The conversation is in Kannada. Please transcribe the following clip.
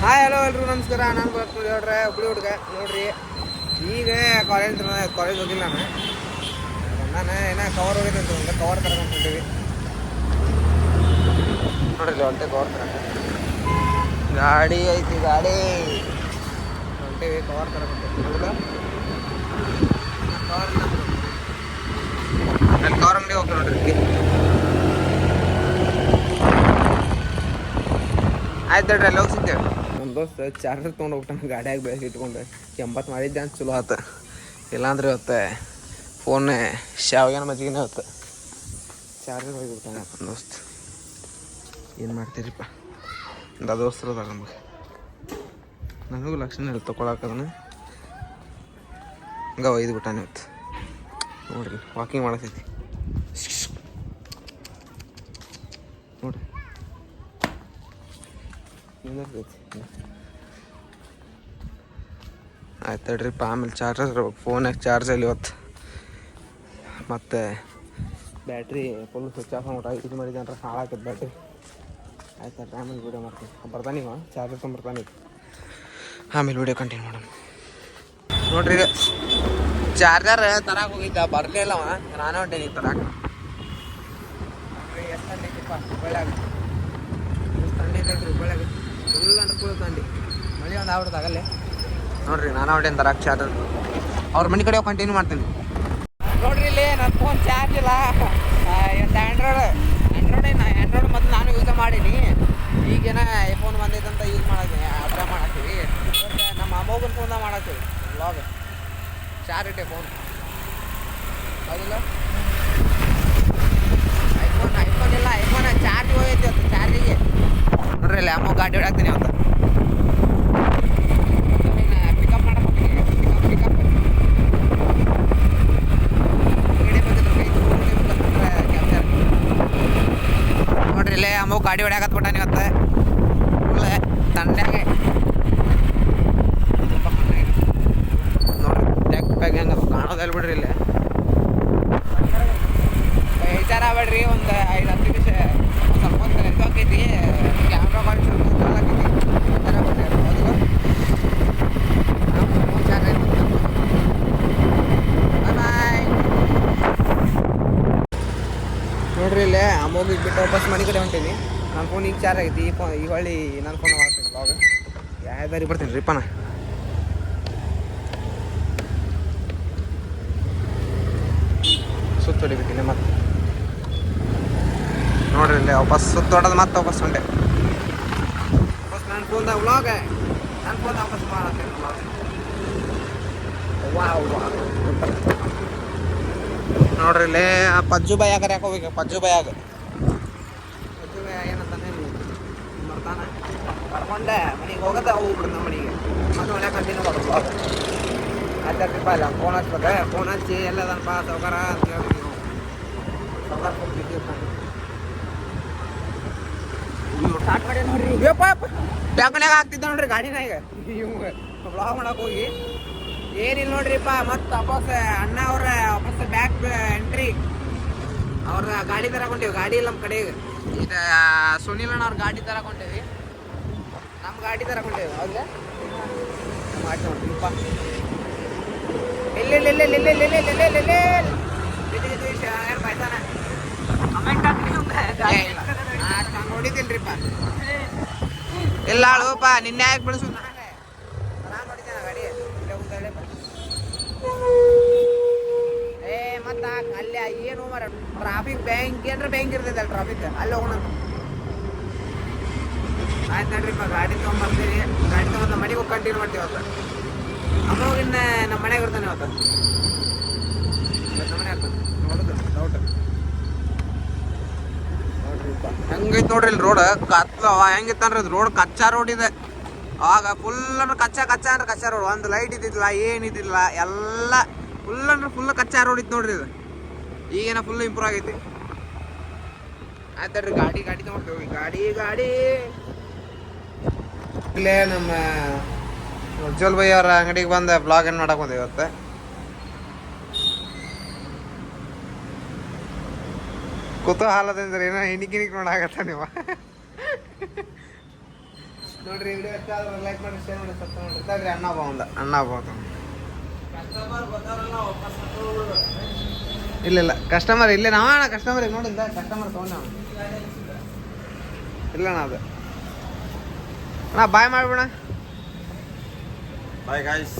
ಹಾಯ್ ಹಲೋ ಎಲ್ರು ನಮಸ್ಕಾರ. ನಾನು ಬರ್ತೀನಿ ಹೇಳ್ರೆ ಹುಬ್ಳಿ ಹುಡುಗ ನೋಡ್ರಿ. ಈಗ ಕಾಲೇಜ್ ಹೋಗಿಲ್ಲ ನಾನು ಏನೋ ಕವರ್ ಹೋಗಿದ್ದೆ ಅಂತ ಕವರ್ ತಗೊಂಡಿದ್ದೀವಿ ನೋಡ್ರಿ. ಹೊಂಟೆ ಕವರ್ ತಗೊಂಡು ಗಾಡಿ ಐತಿ, ಗಾಡಿ ಹೊಂಟೇವಿ ಕವರ್ ತಗೊಂಡು ಅಲ್ಲಿ ಕವರ್ ಅಂಗಡಿ ಹೋಗ್ತೀವಿ ನೋಡ್ರಿ. ಆಯ್ತು ಹೇಳ್ರಿ, ಅಲ್ಲಿ ಹೋಗಿ ಸಿಗ್ತೇವೆ. ನಮ್ಮ ದೋಸ್ತ ಚಾರ್ಜರ್ ತೊಗೊಂಡು ಹೋಗ್ತಾನೆ ಗಾಡಿಯಾಗಿ ಬೆಳಗ್ಗೆ ಇಟ್ಕೊಂಡು 80 ಮಾಡಿದ್ದೆ ಅಂತ ಚಲೋ ಆತ. ಇಲ್ಲಾಂದ್ರೆ ಇವತ್ತು ಫೋನ್ ಶಾವಿಗೆನ ಮಜ್ಜಿಗೆನೇ ಹೊತ್ತು ಚಾರ್ಜರ್ ಹೋಗಿಬಿಡ್ತಾನೆ ನಮ್ಮ ದೋಸ್ತ್. ಏನು ಮಾಡ್ತೀರಿಪ್ಪ, ಇಂಥ ದೋಸ್ತರು ಅದಾಗ ನಮಗೆ. ನನಗೂ ಲಕ್ಷಣ ಇಲ್ಲ ತೊಗೊಳಕದನ್ನ ಹಂಗೆ ಒಯ್ದು ಬಿಟ್ಟಾನೆ ಇವತ್ತು. ನೋಡ್ರಿ ವಾಕಿಂಗ್ ಮಾಡತೈತಿ ನೋಡ್ರಿ. ಆಯ್ತು ಹೇಳ್ರಿಪ್ಪ. ಆಮೇಲೆ ಚಾರ್ಜರ್ ಫೋನಾಗ ಚಾರ್ಜಲ್ಲಿ ಇವತ್ತು ಮತ್ತು ಬ್ಯಾಟ್ರಿ ಫುಲ್ ಸ್ವಿಚ್ ಆಫ್ ಆಗ್ಬಿಟ್ಟು ಯೂಸ್ ಮಾಡಿದ್ದೆ ಅಂದ್ರೆ ಹಾಳಾಗ್ತದೆ ಬ್ಯಾಟ್ರಿ. ಆಯ್ತು ಹೇಳ್ರಿ, ಆಮೇಲೆ ವೀಡಿಯೋ ಮಾಡ್ತೀನಿ. ಬರ್ತಾನೆ ಇವ ಚಾರ್ಜರ್ ತೊಗೊಂಬರ್ತಾನೆ. ಆಮೇಲೆ ವೀಡಿಯೋ ಕಂಟಿನ್ಯೂ ಮಾಡೋಣ ನೋಡ್ರಿ. ಈಗ ಚಾರ್ಜರ್ ತರಕ್ಕೆ ಹೋಗಿದ್ದ, ಬರಲೇ ಇಲ್ಲವ. ನಾನೇ ಹೊಂಟೇನಿ ಈಗ ತರಕ್ಕೆ. ಎಷ್ಟು ತಂಡಿ ಐತಿಪ್ಪ ಹುಬ್ಬಳ್ಳಿಯಾಗ, ಎಷ್ಟು ತಂಡಿ ಐತೆ ಹುಬ್ಬಳ್ಳಿಯಾಗ. ಫುಲ್ ಅನುಕೂಲ ತಂಡಿ, ಮಳೆ ಒಂದು ಆಗ್ಬಿಡ್ತು ಆಗಲ್ಲೇ ನೋಡ್ರಿ. ನಾನು ಹೊಂಟೇನಿ ತರಕ್ಕೆ ಚಾರ್ಜರ್. ಅವ್ರ ಮನೆ ಕಡೆ ಕಂಟಿನ್ಯೂ ಮಾಡ್ತೀನಿ ನೋಡ್ರಿ. ಇಲ್ಲಿ ನನ್ನ ಫೋನ್ ಚಾರ್ಜ್ ಇಲ್ಲ. ಇವತ್ತು ಆ್ಯಂಡ್ರಾಯ್ಡ್ ಮೊದಲು ನಾನು ಯೂಸ್ ಮಾಡೀನಿ. ಈಗೇನ ಐಫೋನ್ ಬಂದೈತಂತ ಯೂಸ್ ಮಾಡಕ್ಕೆ ಅಪ್ಲೈ ಮಾಡಾಕ್ತೀವಿ. ನಮ್ಮ ಅಮ್ಮಗನ ಫೋನ್ದಾಗ ಮಾಡಾಕ್ತೀವಿ ವ್ಲಾಗ್. ಚಾರ್ಜ್ ಇಟ್ಟೆ ಫೋನ್ ಹೌದಿಲ್ಲ. ಐಫೋನ್ ಇಲ್ಲ, ಐಫೋನ್ ಚಾರ್ಜ್ ಹೋಗೈತಿ ಅವತ್ತು. ಚಾರ್ಜಿಗೆ ನೋಡ್ರಿ ಇಲ್ಲಿ ಅಮ್ಮ ಗಾಡಿ ಹೊಡಾಕ್ತೀನಿ ಅವತ್ತು. ಪಿಕಪ್ ಮಾಡಕ್ಕೆ ಪಿಕಪ್ ಕ್ಯಾಪ್ಚರ್ ನೋಡ್ರಿ. ಇಲ್ಲೇ ಅಮ್ಮ ಗಾಡಿ ಹೊಡ್ಯಾಕತ್ಬಿಟ್ಟಾನೆ ಇವತ್ತು. ಫುಲ್ ತಂಡ್ಯಾಗೆ ನೋಡ್ರಿ. ಟ್ಯಾಕ್ ಪ್ಯಾಗ್ ಹೆಂಗೆ ಕಾಣೋದಲ್ಲ ಬಿಡ್ರಿ. ಇಲ್ಲೇ ವಿಚಾರ ಆಗ್ಬೇಡ್ರಿ. ಒಂದು 5-10 ನಿಮಿಷ ಸ್ವಲ್ಪ ಹೊತ್ತು ಇದು ಆಕೈತಿ. ಕ್ಯಾಮ್ರಾ ಕ್ವಾಲಿಟಿ ಸ್ವಲ್ಪ ಆಕೈತಿ. ವಿಚಾರ ಆಗ್ಬೇಡ್ರಿ ಹೌದು. ಬಾಯ್ ನೋಡ್ರಿ. ಇಲ್ಲೇ ಅಮ್ಮೋಗಿಗೆ ಬಿಟ್ಟು ವಾಪಸ್ ಮನೆ ಕಡೆ ಹೊಂಟೀನಿ. ನನ್ನ ಫೋನ್ ಈಗ ಚಾರ್ಜ್ ಆಗೈತಿ. ಈ ಹೊಳ್ಳಿ ನನ್ನ ಫೋನ್ ಮಾಡ್ತೀನಿ ಬ್ಲಾಗ್. ಯಾವ್ದಾರಿ ಬರ್ತೀನಿ ರೀ ಪನ. ಸುತ್ತ ಹೊಡಿಬೇಕಿಲ್ಲ ಮತ್ತೆ ನೋಡ್ರಿ. ಇಲ್ಲೇ ವಾಪಸ್ ಸುತ್ತ ಹೊಡೋದು ಮತ್ತೆ ವಾಪಸ್ ಹೊಂಟೆ. ವಾಪಸ್ ನನ್ನ ಫೋನ್ದಾಗ ವ್ಲಾಗ್, ನನ್ನ ಫೋನ್ದಾಗ ವಾಪಸ್ ಮಾಡತ್ತೀನಿ ವ್ಲಾಗ್. ನೋಡ್ರಿ ಇಲ್ಲೇ ಪಜ್ಜು ಬಾಯ್ ಯಾಕರೆ ಯಾಕೆ ಹೋಗ್ಬೇಕು. ಪಜ್ಜು ಬಾಯ್ ಏನಂತಾನೆ ಬರ್ತಾನೆ ಕರ್ಕೊಂಡೆ ಮನೆಗೆ ಹೋಗೋದ ಹೋಗ್ಬಿಡ್ದು ನಮ್ಮ ಮನೆಗೆ. ಮತ್ತೆ ಮನೆ ಕಂಟಿನ್ಯೂ ಮಾಡೋದು ವ್ಲಾಗ್. ಆಯ್ತಾರಪ್ಪ. ಇಲ್ಲ ಫೋನ್ ಹಚ್ಬೇಕು. ಫೋನ್ ಹಚ್ಚಿ ಎಲ್ಲದನಪ್ಪ ಸೌಕರ ಅಂತ ಹೇಳ್ತೀವಿ ನಾವು. ಸೌಕರ ಸ್ಟಾರ್ಟ್ ಮಾಡಿ ನೋಡ್ರಿ. ಬ್ಯಾಗ್ನಾಗ ಹಾಕ್ತಿದ್ದ ನೋಡ್ರಿ ಗಾಡಿನಾಗ. ಇವ್ ಬ್ಲಾಗ್ ಮಾಡಕ್ಕೆ ಹೋಗಿ ಏನಿಲ್ಲ ನೋಡ್ರಿಪ್ಪ. ಮತ್ತೆ ವಾಪಸ್ ಅಣ್ಣ ಅವ್ರ ವಾಪಸ್ ಬ್ಯಾಕ್ ಎಂಟ್ರಿ ಅವ್ರ ಗಾಡಿ ತರಕೊಂಡೇವಿ. ಗಾಡಿ ಇಲ್ಲ ನಮ್ಮ ಕಡೆಗೆ. ಈಗ ಸುನಿಲ್ ಅಣ್ಣ ಅವ್ರ ಗಾಡಿ ತರಕೊಂಡೇವಿ. ನಮ್ಮ ಗಾಡಿ ತರಕೊಂಡೇವಿ ಹೌದಾ. ನಮ್ಮ ಗಾಡಿ ನೋಡ್ರಿಪ್ಪ. ನೋಡಿದಿಲ್ರಿಪ್ಪ. ಇಲ್ಲ ಅಳುವಪ್ಪ ನಿನ್ನೆ ಯಾಕೆ ಬೆಳೆಸು. ನಾನು ನೋಡಿದ್ದೇನೆ ಗಾಡಿ ಮತ್ತ ಅಲ್ಲಿ ಏನು ಮರ ಟ್ರಾಫಿಕ್ ಬ್ಯಾಂಕ್ ಏನ್ರ ಬ್ಯಾಂಕ್ ಇರ್ತೈತಲ್ಲ ಟ್ರಾಫಿಕ್ ಅಲ್ಲಿ ಹೋಗೋಣ. ಆಯ್ತು ನೋಡ್ರಿಪ್ಪ. ಗಾಡಿ ತೊಗೊಂಬರ್ತೀವಿ. ಗಾಡಿ ತೊಗೊಂಡು ನಮ್ಮ ಮನೆಗೆ ಹೋಗಿ ಕಂಟಿನ್ಯೂ ಮಾಡ್ತೀವಿ ಅವತ್ತು. ಅಮ್ಮಗಿನ್ನ ನಮ್ಮ ಮನೆಗೆ ಇರ್ತಾನೆ ಅವತ್ತು. ನಮ್ಮ ಮನೆ ಇರ್ತಾನೆ ನೋಡೋದು ಡೌಟ್ ನೋಡ್ರಿಪ್ಪ. ಹೆಂಗೈತೆ ನೋಡ್ರಿ ಇಲ್ಲಿ ರೋಡ್. ಹೆಂಗಿತ್ತಂದ್ರೆ ಅದು ರೋಡ್ ಕಚ್ಚಾ ರೋಡ್ ಇದೆ. ಆಗ ಫುಲ್ ಅಂದ್ರೆ ಕಚ್ಚಾ ಅಂದ್ರೆ ಕಚ್ಚಾ ರೋಡ್. ಒಂದು ಲೈಟ್ ಇದ್ದಿದ್ದಿಲ್ಲ, ಏನಿದ್ದಿಲ್ಲ, ಎಲ್ಲ ಫುಲ್ ಅಂದ್ರೆ ಫುಲ್ ಕಚ್ಚಾ ರೋಡ್ ಇತ್ತು ನೋಡ್ರಿ ಇದು. ಈಗೇನ ಫುಲ್ ಇಂಪ್ರೂವ್ ಆಗೈತಿ. ಆಯ್ತು ಗಾಡಿ ತೊಗೊಂಡ್ತೀವಿ. ಗಾಡಿ ಇಲ್ಲೇ ನಮ್ಮ ಉಜ್ವಲ್ ಭೈ ಅವ್ರ ಅಂಗಡಿಗೆ ಬಂದು ಬ್ಲಾಗ್ ಏನು ಮಾಡಕ್ಕೆ ಬಂದೆ ಇವತ್ತು. ಕುತೂಹಲದಿಂದ ಏನೋ ಹಿಣಿಕ್ ನೋಡಾಕತ್ತ ನೀವು. ನೋಡ್ರಿ ವಿಡಿಯೋ ಇಷ್ಟ ಆದ್ರೆ ಲೈಕ್ ಮಾಡಿ ಶೇರ್ ಮಾಡಿ ಸಬ್ಸ್ಕ್ರೈಬ್ ಮಾಡಿ ತಡ್ರಿ ಅಣ್ಣ ಬಂದ ಇಲ್ಲ ಕಸ್ಟಮರ್ ಇಲ್ಲೇ ನಾವ ಕಸ್ಟಮರ್ ನೋಡಿಂದ ಕಸ್ಟಮರ್ ತೊಗೊಂಡ ಇಲ್ಲಣ್ಣ ಅದು ಅಣ್ಣ ಬಾಯ್ ಮಾಡ್ಬಿಡ ಬಾಯ್ ಗಾಯ್ಸ್